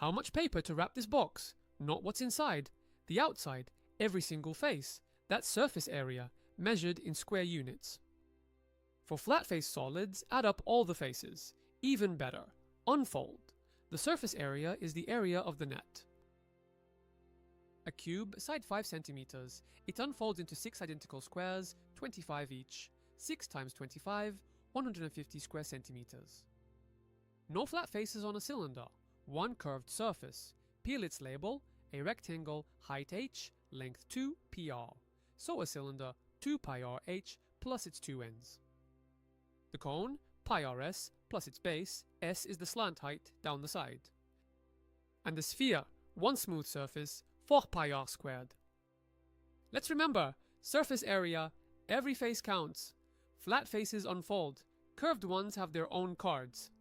How much paper to wrap this box? Not what's inside. The outside, every single face. That's surface area, measured in square units. For flat face solids, add up all the faces. Even better, unfold. The surface area is the area of the net. A cube, side 5 centimeters. It unfolds into 6 identical squares, 25 each. 6 times 25, 150 square centimeters. No flat faces on a cylinder. One curved surface. Peel its label, a rectangle, height h, length 2 pr. So a cylinder, 2 pi r h plus its two ends. The cone, pi rs, plus its base, s is the slant height down the side. And the sphere, one smooth surface, 4 pi r squared. Let's remember, surface area, every face counts. Flat faces unfold, curved ones have their own cards.